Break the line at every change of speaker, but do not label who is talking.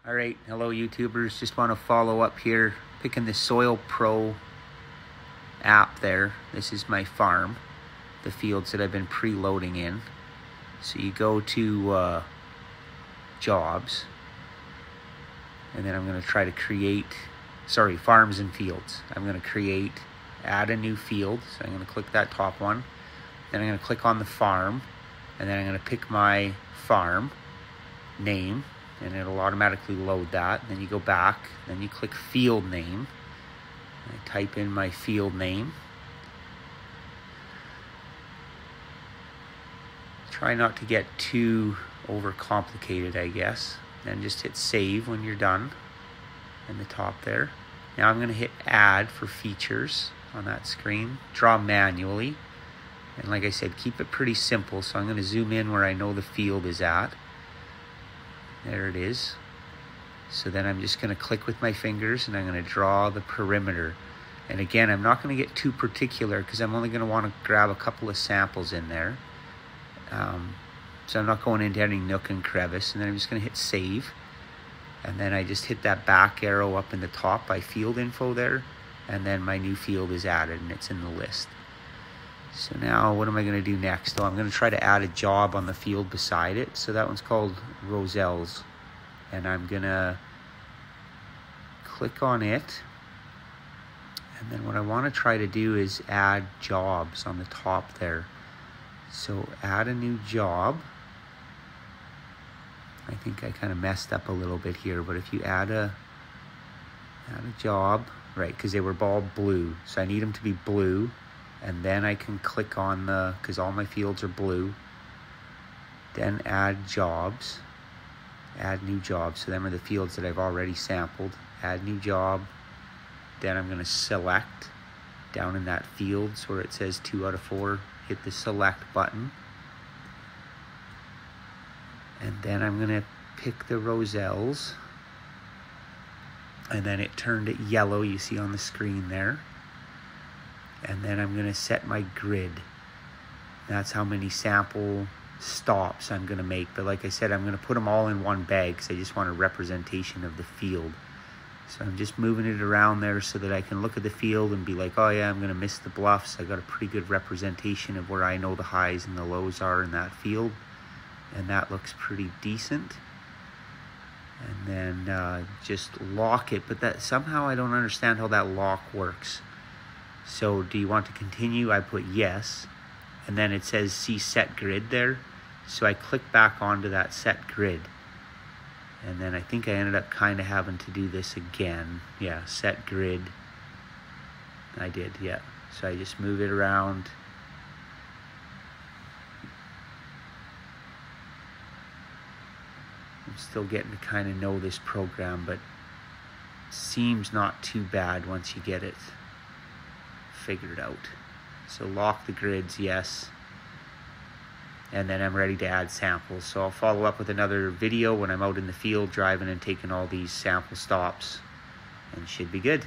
All right, hello YouTubers. Just want to follow up here, picking the Soil Pro app there. This is my farm, the fields that I've been preloading in. So you go to jobs, and then I'm going to try to create, farms and fields. I'm going to add a new field. So I'm going to click that top one. Then I'm going to click on the farm, and then I'm going to pick my farm name, and it'll automatically load that. Then you go back, then you click field name. I type in my field name. Try not to get too overcomplicated, I guess. Then just hit save when you're done in the top there. Now I'm going to hit add for features on that screen. Draw manually. And like I said, keep it pretty simple. So I'm going to zoom in where I know the field is at. There it is. So then I'm just going to click with my fingers and I'm going to draw the perimeter. And again, I'm not going to get too particular because I'm only going to want to grab a couple of samples in there. So I'm not going into any nook and crevice. And then I'm just going to hit save. And then I just hit that back arrow up in the top by field info there. And then my new field is added and it's in the list. So now what am I going to do next? Oh, I'm going to try to add a job on the field beside it. So that one's called Roselles. And I'm going to click on it. And then what I want to try to do is add jobs on the top there. So add a new job. I think I kind of messed up a little bit here, but if you add a job, right, because they were all blue. So I need them to be blue. And then I can click on because all my fields are blue. Then add jobs. Add new jobs. So them are the fields that I've already sampled. Add new job. Then I'm going to select down in that fields where it says 2 out of 4. Hit the select button. And then I'm going to pick the Roselles. And then it turned it yellow, you see on the screen there. And then I'm going to set my grid. That's how many sample stops I'm going to make. But like I said, I'm going to put them all in one bag because I just want a representation of the field. So I'm just moving it around there so that I can look at the field and be like, oh yeah, I'm going to miss the bluffs. I got a pretty good representation of where I know the highs and the lows are in that field. And that looks pretty decent. And then just lock it. But that somehow I don't understand how that lock works. So do you want to continue? I put yes. And then it says see set grid there. So I click back onto that set grid. And then I think I ended up kind of having to do this again. Yeah, set grid. I did, yeah. So I just move it around. I'm still getting to kind of know this program, but seems not too bad once you get it figured out. So lock the grids, yes. And then I'm ready to add samples. So I'll follow up with another video when I'm out in the field driving and taking all these sample stops, and should be good.